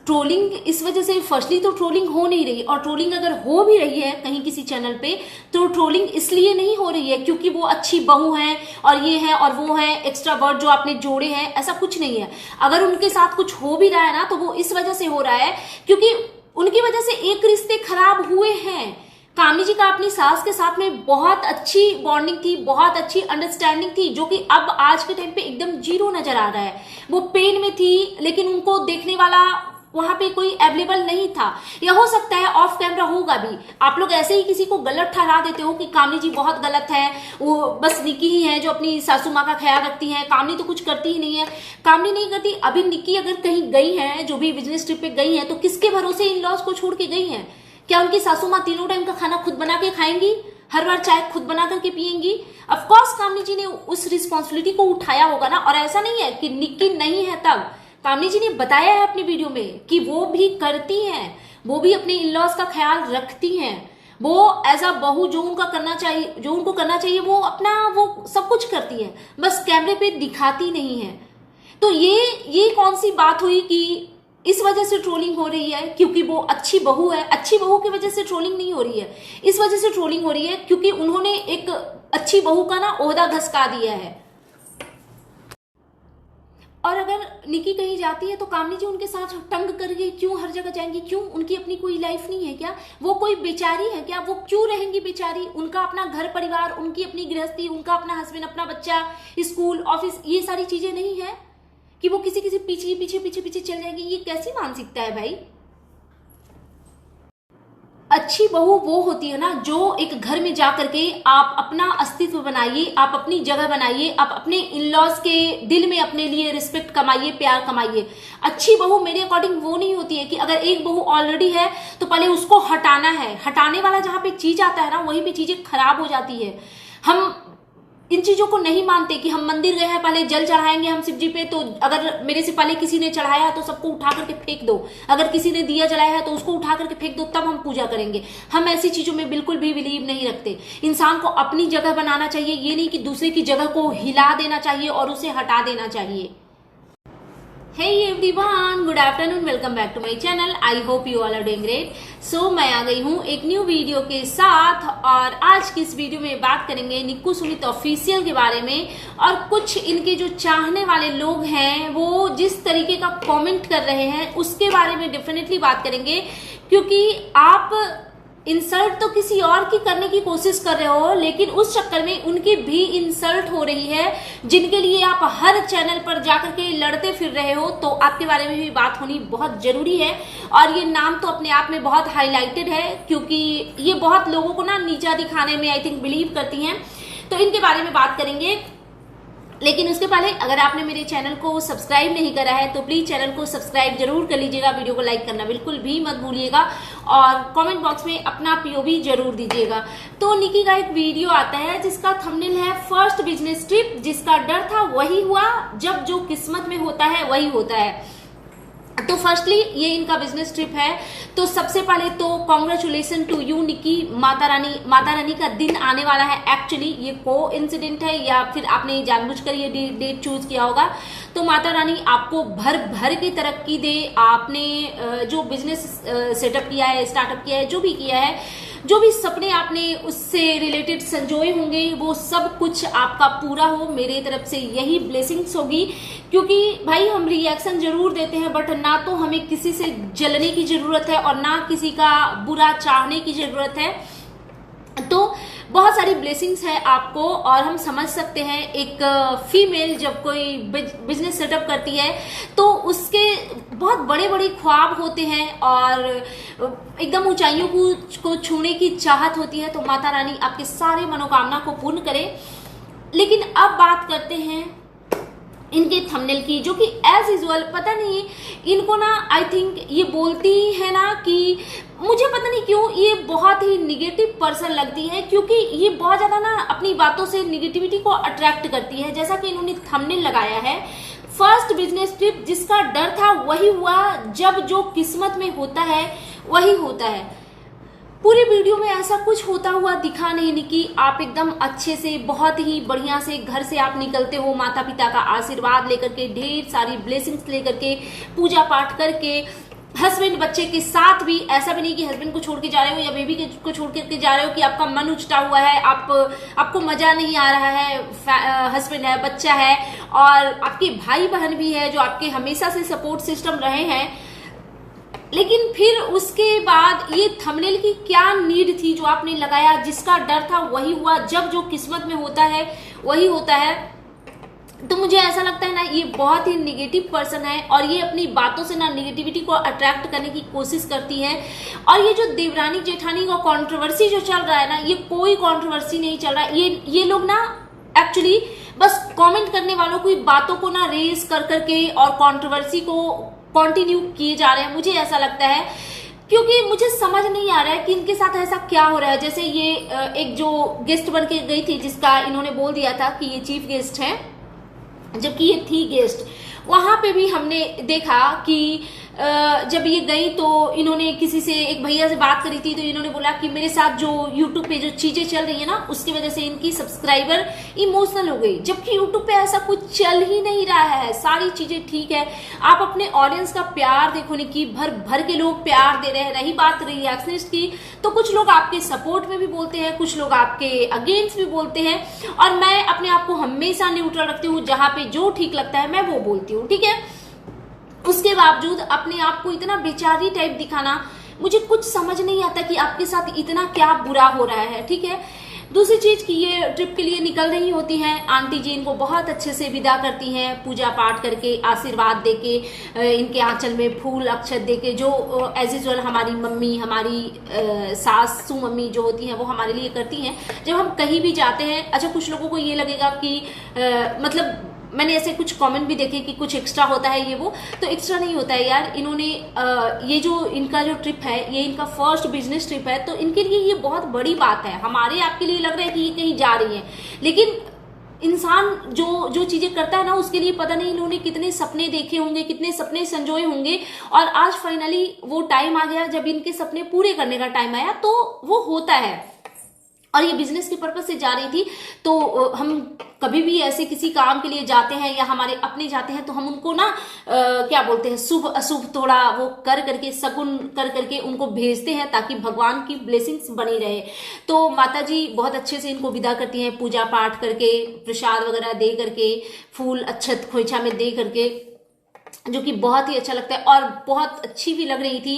Trolling इस वजह से, फर्स्टली तो ट्रोलिंग हो नहीं रही, और ट्रोलिंग अगर हो भी रही है कहीं किसी चैनल पे तो ट्रोलिंग इसलिए नहीं हो रही है क्योंकि वो अच्छी बहू हैं और ये है और वो है, एक्स्ट्रा वर्ड जो आपने जोड़े हैं, ऐसा कुछ नहीं है। अगर उनके साथ कुछ हो भी रहा है ना तो वो इस वजह से हो रहा है क्योंकि उनकी वजह से एक रिश्ते खराब हुए हैं। कामनी जी का अपनी सास के साथ में बहुत अच्छी बॉन्डिंग थी, बहुत अच्छी अंडरस्टैंडिंग थी, जो कि अब आज के टाइम पे एकदम जीरो नजर आ रहा है। वो पेन में थी लेकिन उनको देखने वाला वहां पे कोई अवेलेबल नहीं था, या हो सकता है ऑफ कैमरा होगा भी। आप लोग ऐसे ही किसी को गलत ठहरा देते हो कि कामनी जी बहुत गलत है, वो बस निक्की ही है जो अपनी सासू माँ का ख्याल रखती है, कामनी तो कुछ करती ही नहीं है। कामनी नहीं करती। अभी निक्की अगर कहीं गई है, जो भी बिजनेस ट्रिप पे गई है, तो किसके भरोसे इन लॉज को छोड़ के गई है? क्या उनकी सासू माँ तीनों टाइम का खाना खुद बना के खाएंगी? हर बार चाय खुद बना करके पिएंगी? ऑफकोर्स कामनी जी ने उस रिस्पॉन्सिबिलिटी को उठाया होगा ना। और ऐसा नहीं है कि निक्की नहीं है, तब कामनी जी ने बताया है अपनी वीडियो में कि वो भी करती हैं, वो भी अपने इन लॉज का ख्याल रखती हैं। वो एज अ बहू जो उनको करना चाहिए वो अपना वो सब कुछ करती है, बस कैमरे पे दिखाती नहीं है। तो ये कौन सी बात हुई कि इस वजह से ट्रोलिंग हो रही है क्योंकि वो अच्छी बहू है? अच्छी बहू की वजह से ट्रोलिंग नहीं हो रही है, इस वजह से ट्रोलिंग हो रही है क्योंकि उन्होंने एक अच्छी बहू का ना ओहदा घसका दिया है। और अगर निकी कहीं जाती है तो कामनी जी उनके साथ तंग करके क्यों हर जगह जाएंगी? क्यों? उनकी अपनी कोई लाइफ नहीं है क्या? वो कोई बेचारी है क्या? वो क्यों रहेंगी बेचारी? उनका अपना घर परिवार, उनकी अपनी गृहस्थी, उनका अपना हस्बैंड, अपना बच्चा, स्कूल, ऑफिस, ये सारी चीजें नहीं है कि वो किसी पीछे चल जाएगी? ये कैसी मानसिकता है भाई? अच्छी बहू वो होती है ना जो एक घर में जाकर के आप अपना अस्तित्व बनाइए, आप अपनी जगह बनाइए, आप अपने इन-लॉज के दिल में अपने लिए रिस्पेक्ट कमाइए, प्यार कमाइए। अच्छी बहू मेरे अकॉर्डिंग वो नहीं होती है कि अगर एक बहू ऑलरेडी है तो पहले उसको हटाना है। हटाने वाला जहां पे चीज आता है ना वहीं पे चीजें खराब हो जाती है। हम इन चीजों को नहीं मानते कि हम मंदिर गए हैं, पहले जल चढ़ाएंगे हम शिव जी पे, तो अगर मेरे से पहले किसी ने चढ़ाया तो सबको उठा करके फेंक दो, अगर किसी ने दिया जलाया है तो उसको उठा करके फेंक दो, तब हम पूजा करेंगे। हम ऐसी चीजों में बिल्कुल भी बिलीव नहीं रखते। इंसान को अपनी जगह बनाना चाहिए, ये नहीं कि दूसरे की जगह को हिला देना चाहिए और उसे हटा देना चाहिए। Hey everyone, good afternoon, welcome back to my channel. I hope you all are doing great. So मैं आ गई हूँ एक न्यू वीडियो के साथ, और आज की इस वीडियो में बात करेंगे निक्कू सुमित ऑफिशियल के बारे में, और कुछ इनके जो चाहने वाले लोग हैं वो जिस तरीके का कमेंट कर रहे हैं उसके बारे में डेफिनेटली बात करेंगे। क्योंकि आप इंसल्ट तो किसी और की करने की कोशिश कर रहे हो, लेकिन उस चक्कर में उनकी भी इंसल्ट हो रही है जिनके लिए आप हर चैनल पर जाकर के लड़ते फिर रहे हो। तो आपके बारे में भी बात होनी बहुत जरूरी है, और ये नाम तो अपने आप में बहुत हाईलाइटेड है क्योंकि ये बहुत लोगों को ना नीचा दिखाने में आई थिंक बिलीव करती हैं। तो इनके बारे में बात करेंगे, लेकिन उसके पहले अगर आपने मेरे चैनल को सब्सक्राइब नहीं करा है तो प्लीज चैनल को सब्सक्राइब जरूर कर लीजिएगा, वीडियो को लाइक करना बिल्कुल भी मत भूलिएगा, और कमेंट बॉक्स में अपना पीओवी जरूर दीजिएगा। तो निकी का एक वीडियो आता है जिसका थंबनेल है फर्स्ट बिजनेस ट्रिप, जिसका डर था वही हुआ, जब जो किस्मत में होता है वही होता है। तो फर्स्टली ये इनका बिजनेस ट्रिप है, तो सबसे पहले तो कॉन्ग्रेचुलेशन टू यू निकी। माता रानी का दिन आने वाला है। एक्चुअली ये को इंसिडेंट है या फिर आपने जानबूझकर ये डेट चूज किया होगा। तो माता रानी आपको भर भर की तरक्की दे। आपने जो बिजनेस सेटअप किया है, स्टार्टअप किया है, जो भी किया है, जो भी सपने आपने उससे रिलेटेड संजोए होंगे, वो सब कुछ आपका पूरा हो। मेरे तरफ से यही ब्लेसिंग्स होगी, क्योंकि भाई हम रिएक्शन जरूर देते हैं बट ना तो हमें किसी से जलने की जरूरत है और ना किसी का बुरा चाहने की जरूरत है। तो बहुत सारी ब्लेसिंग्स है आपको, और हम समझ सकते हैं एक फीमेल जब कोई बिजनेस सेटअप करती है तो उसके बहुत बड़े बड़े ख्वाब होते हैं और एकदम ऊंचाइयों को छूने की चाहत होती है। तो माता रानी आपके सारे मनोकामना को पूर्ण करे। लेकिन अब बात करते हैं इनके थंबनेल की, जो कि एज यूजुअल पता नहीं इनको ना आई थिंक ये बोलती है ना कि मुझे पता नहीं क्यों ये बहुत ही निगेटिव पर्सन लगती है, क्योंकि ये बहुत ज्यादा ना अपनी बातों से निगेटिविटी को अट्रैक्ट करती है। जैसा कि इन्होंने थंबनेल लगाया है फर्स्ट बिजनेस ट्रिप, जिसका डर था वही हुआ, जब जो किस्मत में होता है वही होता है। पूरी वीडियो में ऐसा कुछ होता हुआ दिखा नहीं निकी। आप एकदम अच्छे से बहुत ही बढ़िया से घर से आप निकलते हो माता पिता का आशीर्वाद लेकर के, ढेर सारी ब्लेसिंग्स लेकर के, पूजा पाठ करके, हस्बैंड बच्चे के साथ भी, ऐसा भी नहीं कि हस्बैंड को छोड़ के जा रहे हो या बेबी को छोड़ के जा रहे हो कि आपका मन उचटा हुआ है, आपको मजा नहीं आ रहा है, हस्बैंड है, बच्चा है और आपके भाई बहन भी है जो आपके हमेशा से सपोर्ट सिस्टम रहे हैं, लेकिन फिर उसके बाद ये थंबनेल की क्या नीड थी जो आपने लगाया? जिसका डर था वही हुआ, जब जो किस्मत में होता है वही होता है। तो मुझे ऐसा लगता है ना, ये बहुत ही निगेटिव पर्सन है और ये अपनी बातों से ना निगेटिविटी को अट्रैक्ट करने की कोशिश करती है। और ये जो देवरानी जेठानी का कंट्रोवर्सी जो चल रहा है ना, ये कोई कंट्रोवर्सी नहीं चल रहा है। ये लोग ना एक्चुअली बस कमेंट करने वालों की बातों को ना रेस कर करके और कंट्रोवर्सी को कंटिन्यू किए जा रहे हैं। मुझे ऐसा लगता है, क्योंकि मुझे समझ नहीं आ रहा है कि इनके साथ ऐसा क्या हो रहा है। जैसे ये एक जो गेस्ट बन के गई थी, जिसका इन्होंने बोल दिया था कि ये चीफ गेस्ट है, जबकि ये थी गेस्ट। वहां पे भी हमने देखा कि जब ये गई तो इन्होंने किसी से, एक भैया से बात करी थी, तो इन्होंने बोला कि मेरे साथ जो यूट्यूब पे जो चीजें चल रही है ना, उसकी वजह से इनकी सब्सक्राइबर इमोशनल हो गई, जबकि यूट्यूब पे ऐसा कुछ चल ही नहीं रहा है। सारी चीजें ठीक है, आप अपने ऑडियंस का प्यार देखो, निकी भर भर के लोग प्यार दे रहे हैं। रही बात रिएक्शनिस्ट की, तो कुछ लोग आपके सपोर्ट में भी बोलते हैं, कुछ लोग आपके अगेंस्ट भी बोलते हैं, और मैं अपने आप को हमेशा न्यूट्रल रखती हूँ। जहां पे जो ठीक लगता है मैं वो बोलती हूँ, ठीक है। उसके बावजूद अपने आप को इतना बेचारी टाइप दिखाना, मुझे कुछ समझ नहीं आता कि आपके साथ इतना क्या बुरा हो रहा है, ठीक है। दूसरी चीज कि ये ट्रिप के लिए निकल रही होती हैं, आंटी जी इनको बहुत अच्छे से विदा करती हैं, पूजा पाठ करके, आशीर्वाद देके, इनके आंचल में फूल अक्षत देके, जो एज यूजुअल हमारी मम्मी, हमारी सासू मम्मी जो होती हैं वो हमारे लिए करती हैं जब हम कहीं भी जाते हैं। अच्छा, कुछ लोगों को ये लगेगा कि मतलब मैंने ऐसे कुछ कमेंट भी देखे कि कुछ एक्स्ट्रा होता है ये वो, तो एक्स्ट्रा नहीं होता है यार। इन्होंने ये जो इनका जो ट्रिप है, ये इनका फर्स्ट बिजनेस ट्रिप है, तो इनके लिए ये बहुत बड़ी बात है। हमारे आपके लिए लग रहा है कि ये कहीं जा रही है, लेकिन इंसान जो चीजें करता है ना, उसके लिए पता नहीं इन्होंने कितने सपने देखे होंगे, कितने सपने संजोए होंगे, और आज फाइनली वो टाइम आ गया जब इनके सपने पूरे करने का टाइम आया, तो वो होता है। और ये बिजनेस के पर्पज से जा रही थी, तो हम कभी भी ऐसे किसी काम के लिए जाते हैं या हमारे अपने जाते हैं, तो हम उनको ना क्या बोलते हैं, शुभ अशुभ थोड़ा वो कर करके, सगुन कर करके उनको भेजते हैं, ताकि भगवान की ब्लेसिंग्स बनी रहे। तो माता जी बहुत अच्छे से इनको विदा करती हैं, पूजा पाठ करके, प्रसाद वगैरह दे करके, फूल अक्षत खोइछा में दे करके, जो कि बहुत ही अच्छा लगता है। और बहुत अच्छी भी लग रही थी,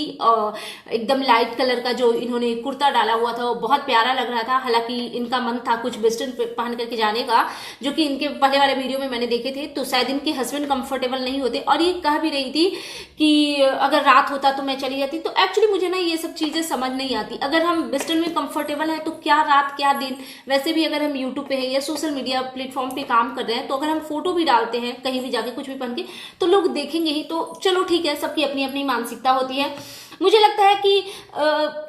एकदम लाइट कलर का जो इन्होंने कुर्ता डाला हुआ था वो बहुत प्यारा लग रहा था। हालांकि इनका मन था कुछ वेस्टर्न पहन करके जाने का, जो कि इनके पहले वाले वीडियो में मैंने देखे थे, तो शायद इनके हस्बैंड कंफर्टेबल नहीं होते, और ये कह भी रही थी कि अगर रात होता तो मैं चली जाती। तो एक्चुअली मुझे ना ये सब चीजें समझ नहीं आती। अगर हम वेस्टर्न में कंफर्टेबल है तो क्या रात क्या दिन। वैसे भी अगर हम यूट्यूब पे है या सोशल मीडिया प्लेटफॉर्म पे काम कर रहे हैं, तो अगर हम फोटो भी डालते हैं कहीं भी जाके कुछ भी पहन के, तो लोग देखेंगे ही। तो चलो ठीक है, सबकी अपनी अपनी मानसिकता होती है। मुझे लगता है कि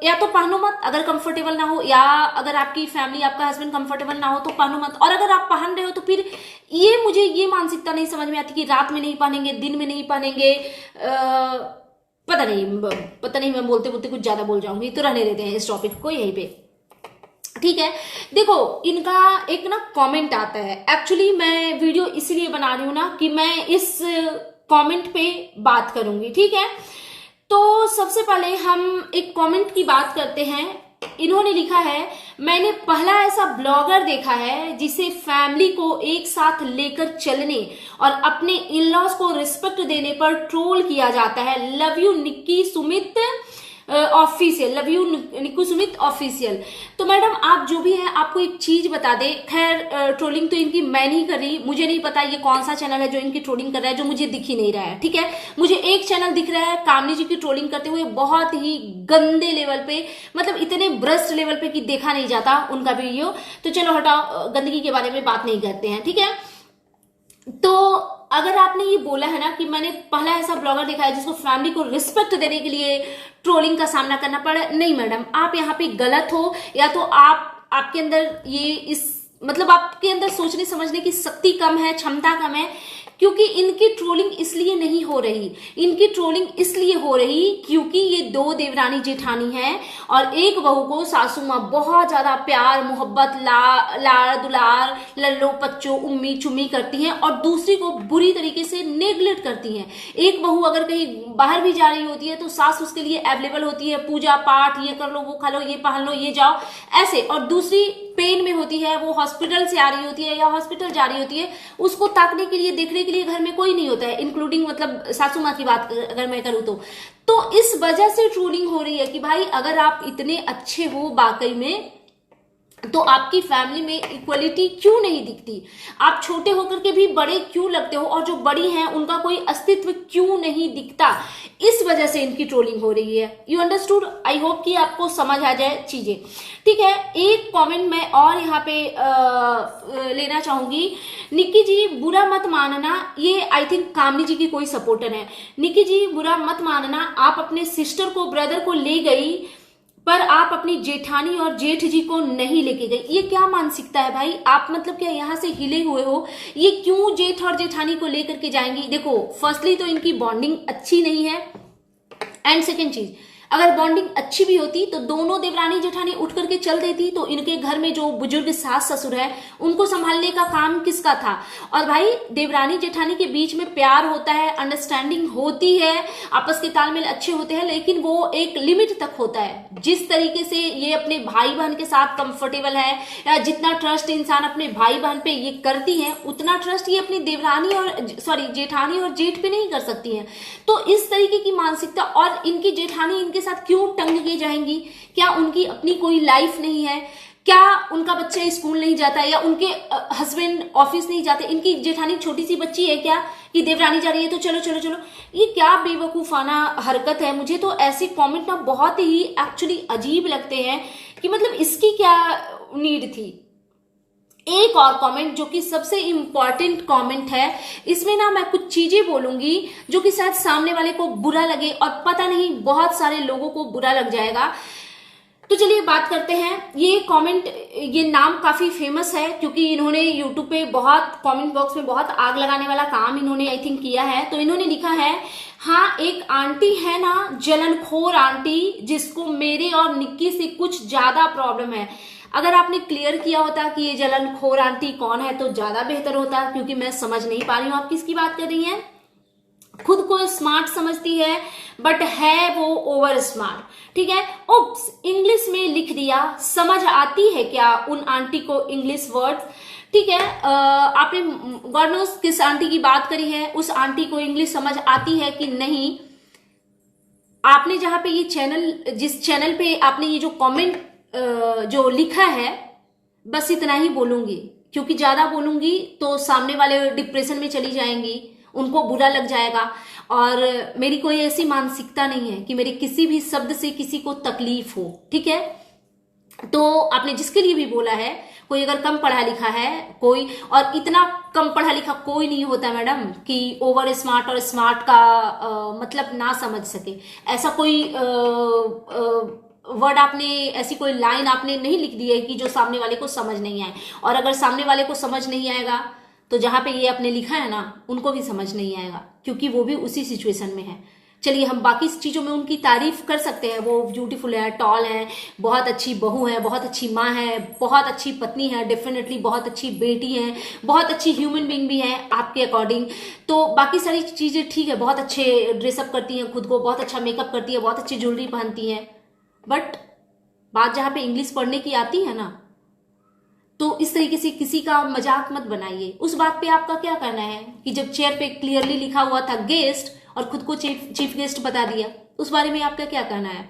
या तो पहनो मत अगर कंफर्टेबल ना हो, या अगर आपकी फैमिली, आपका हस्बैंड कंफर्टेबल ना हो तो पहनो मत। और अगर आप पहन रहे हो तो फिर मुझे ये मानसिकता नहीं समझ में आती कि रात में नहीं पहनेंगे, दिन में नहीं पहनेंगे। पता नहीं, मैं बोलते बोलते कुछ ज्यादा बोल जाऊंगी, तो रहने देते हैं इस टॉपिक को यहीं पे, ठीक है। देखो, इनका एक ना कमेंट आता है। एक्चुअली मैं वीडियो इसलिए बना रही हूं ना कि मैं इस कमेंट पे बात करूंगी, ठीक है। तो सबसे पहले हम एक कमेंट की बात करते हैं। इन्होंने लिखा है, मैंने पहला ऐसा ब्लॉगर देखा है जिसे फैमिली को एक साथ लेकर चलने और अपने इन लॉज को रिस्पेक्ट देने पर ट्रोल किया जाता है। Love you Nikki Sumit official, love you Nikku Sumit official. तो मैडम, आप जो भी है, आपको एक चीज बता दे। खैर, ट्रोलिंग तो इनकी मैं नहीं कर रही, मुझे नहीं पता ये कौन सा चैनल है जो इनकी ट्रोलिंग कर रहा है, जो मुझे दिख ही नहीं रहा है, ठीक है। मुझे एक चैनल दिख रहा है कामनी जी की ट्रोलिंग करते हुए, बहुत ही गंदे लेवल पे, मतलब इतने ब्रस्ट लेवल पे कि देखा नहीं जाता उनका वीडियो। तो चलो हटाओ, गंदगी के बारे में बात नहीं करते हैं, ठीक है। तो अगर आपने ये बोला है ना कि मैंने पहला ऐसा ब्लॉगर देखा है जिसको फैमिली को रिस्पेक्ट देने के लिए ट्रोलिंग का सामना करना पड़ा, नहीं मैडम, आप यहाँ पे गलत हो। या तो आपके अंदर ये मतलब आपके अंदर सोचने समझने की शक्ति कम है, क्षमता कम है, क्योंकि इनकी ट्रोलिंग इसलिए नहीं हो रही, इनकी ट्रोलिंग इसलिए हो रही क्योंकि ये दो देवरानी जेठानी हैं और एक बहू को सासू माँ बहुत ज्यादा प्यार मोहब्बत लाड़ दुलार लल्लो पच्चो उम्मी चुम्मी करती हैं और दूसरी को बुरी तरीके से नेग्लेक्ट करती हैं। एक बहू अगर कहीं बाहर भी जा रही होती है तो सास उसके लिए अवेलेबल होती है, पूजा पाठ ये कर लो वो खा लो ये पहन लो ये जाओ ऐसे, और दूसरी पेन में होती है, वो हॉस्पिटल से आ रही होती है या हॉस्पिटल जा रही होती है, उसको ताकने के लिए देखने के लिए घर में कोई नहीं होता है, इंक्लूडिंग मतलब सासू माँ की बात अगर मैं करूँ तो इस वजह से ट्रोलिंग हो रही है कि भाई अगर आप इतने अच्छे हो वाकई में तो आपकी फैमिली में इक्वलिटी क्यों नहीं दिखती, आप छोटे होकर के भी बड़े क्यों लगते हो और जो बड़ी हैं उनका कोई अस्तित्व क्यों नहीं दिखता, इस वजह से इनकी ट्रोलिंग हो रही है। You understood? आई होप कि आपको समझ आ जाए चीजें। ठीक है, एक कमेंट मैं और यहाँ पे लेना चाहूंगी। निक्की जी बुरा मत मानना, ये आई थिंक कामनी जी की कोई सपोर्टर है। निक्की जी बुरा मत मानना, आप अपने सिस्टर को ब्रदर को ले गई पर आप अपनी जेठानी और जेठ जी को नहीं लेके गई, ये क्या मानसिकता है भाई? आप मतलब क्या यहाँ से हिले हुए हो? ये क्यों जेठ और जेठानी को लेकर के जाएंगी? देखो फर्स्टली तो इनकी बॉन्डिंग अच्छी नहीं है एंड सेकेंड चीज, अगर बॉन्डिंग अच्छी भी होती तो दोनों देवरानी जेठानी उठ करके चल देती तो इनके घर में जो बुजुर्ग सास ससुर है उनको संभालने का काम किसका था? और भाई देवरानी जेठानी के बीच में प्यार होता है, अंडरस्टैंडिंग होती है, आपस के तालमेल अच्छे होते हैं, लेकिन वो एक लिमिट तक होता है। जिस तरीके से ये अपने भाई बहन के साथ कंफर्टेबल है या जितना ट्रस्ट इंसान अपने भाई बहन पे ये करती है उतना ट्रस्ट ये अपनी देवरानी और जेठानी और जेठ पे नहीं कर सकती है। तो इस तरीके की मानसिकता, और इनकी जेठानी इनके साथ क्यों टंग के जाएंगी? क्या उनकी अपनी कोई लाइफ नहीं है? क्या उनका बच्चा स्कूल नहीं जाता है या उनके हस्बैंड ऑफिस नहीं जाते? इनकी जेठानी छोटी सी बच्ची है क्या कि देवरानी जा रही है तो चलो चलो चलो? ये क्या बेवकूफाना हरकत है। मुझे तो ऐसे कमेंट ना बहुत ही एक्चुअली अजीब लगते हैं कि मतलब इसकी क्या नीड थी। एक और कमेंट जो कि सबसे इंपॉर्टेंट कमेंट है, इसमें ना मैं कुछ चीजें बोलूंगी जो कि शायद सामने वाले को बुरा लगे और पता नहीं बहुत सारे लोगों को बुरा लग जाएगा। तो चलिए बात करते हैं। ये कमेंट, ये नाम काफी फेमस है क्योंकि इन्होंने यूट्यूब पे बहुत कमेंट बॉक्स में बहुत आग लगाने वाला काम इन्होंने आई थिंक किया है। तो इन्होंने लिखा है, हाँ एक आंटी है ना जलनखोर आंटी जिसको मेरे और निक्की से कुछ ज्यादा प्रॉब्लम है। अगर आपने क्लियर किया होता कि ये जलनखोर आंटी कौन है तो ज्यादा बेहतर होता, क्योंकि मैं समझ नहीं पा रही हूं आप किसकी बात कर रही हैं। खुद को स्मार्ट समझती है बट है वो ओवर स्मार्ट। ठीक है, उप्स इंग्लिश में लिख दिया, समझ आती है क्या उन आंटी को इंग्लिश वर्ड्स? ठीक है, आपने गॉड नोस किस आंटी की बात करी है, उस आंटी को इंग्लिश समझ आती है कि नहीं? आपने जहां पे ये चैनल, जिस चैनल पे आपने ये जो कमेंट जो लिखा है, बस इतना ही बोलूंगी क्योंकि ज्यादा बोलूंगी तो सामने वाले डिप्रेशन में चली जाएंगी, उनको बुरा लग जाएगा। और मेरी कोई ऐसी मानसिकता नहीं है कि मेरे किसी भी शब्द से किसी को तकलीफ हो। ठीक है, तो आपने जिसके लिए भी बोला है, कोई अगर कम पढ़ा लिखा है कोई, और इतना कम पढ़ा लिखा कोई नहीं होता मैडम कि ओवर स्मार्ट और स्मार्ट का मतलब ना समझ सके। ऐसा कोई वर्ड आपने, ऐसी कोई लाइन आपने नहीं लिख दी है कि जो सामने वाले को समझ नहीं आए। और अगर सामने वाले को समझ नहीं आएगा तो जहां पे ये आपने लिखा है ना उनको भी समझ नहीं आएगा क्योंकि वो भी उसी सिचुएशन में है। चलिए हम बाकी चीजों में उनकी तारीफ कर सकते हैं, वो ब्यूटीफुल है, टॉल है, बहुत अच्छी बहू है, बहुत अच्छी माँ है, बहुत अच्छी पत्नी है, डेफिनेटली बहुत अच्छी बेटी है, बहुत अच्छी ह्यूमन बीइंग भी है आपके अकॉर्डिंग। तो बाकी सारी चीजें ठीक है, बहुत अच्छे ड्रेसअप करती हैं खुद को, बहुत अच्छा मेकअप करती है, बहुत अच्छी ज्वेलरी पहनती है, बट बात जहां पे इंग्लिश पढ़ने की आती है ना, तो इस तरीके से किसी का मजाक मत बनाइए। उस बात पे आपका क्या कहना है कि जब चेयर पे क्लियरली लिखा हुआ था गेस्ट और खुद को चीफ गेस्ट बता दिया, उस बारे में आपका क्या कहना है?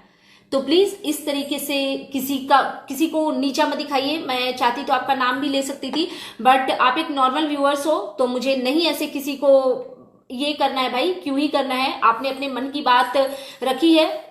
तो प्लीज इस तरीके से किसी को नीचा मत दिखाइए। मैं चाहती तो आपका नाम भी ले सकती थी, बट आप एक नॉर्मल व्यूअर्स हो तो मुझे नहीं ऐसे किसी को ये करना है भाई, क्यों ही करना है। आपने अपने मन की बात रखी है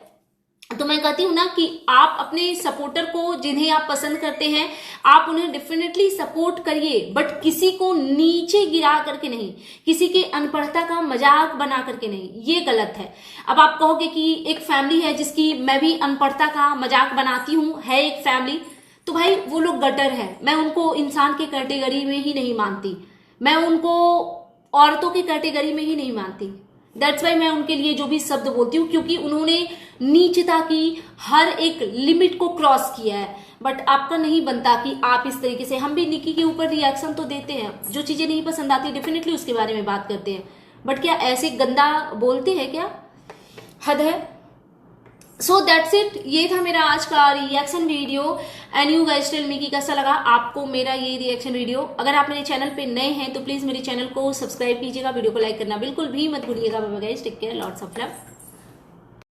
तो मैं कहती हूं ना कि आप अपने सपोर्टर को, जिन्हें आप पसंद करते हैं, आप उन्हें डेफिनेटली सपोर्ट करिए, बट किसी को नीचे गिरा करके नहीं, किसी के अनपढ़ता का मजाक बना करके नहीं, ये गलत है। अब आप कहोगे कि एक फैमिली है जिसकी मैं भी अनपढ़ता का मजाक बनाती हूं, है एक फैमिली, तो भाई वो लोग गटर है, मैं उनको इंसान के कैटेगरी में ही नहीं मानती, मैं उनको औरतों की कैटेगरी में ही नहीं मानती। दैट्स वाई मैं उनके लिए जो भी शब्द बोलती हूँ, क्योंकि उन्होंने नीचता की हर एक लिमिट को क्रॉस किया है। बट आपका नहीं बनता कि आप इस तरीके से, हम भी निकी के ऊपर रिएक्शन तो देते हैं, जो चीजें नहीं पसंद आती डेफिनेटली उसके बारे में बात करते हैं, बट क्या ऐसे गंदा बोलते हैं क्या? हद है। सो दैट्स इट, ये था मेरा आज का reaction video and you guys tell me कि कैसा लगा आपको मेरा ये रिएक्शन वीडियो। अगर आप मेरे चैनल पे नए हैं तो प्लीज मेरे चैनल को सब्सक्राइब कीजिएगा, वीडियो को लाइक करना बिल्कुल भी मत भूलिएगा। Bye bye guys, take care, lots of love.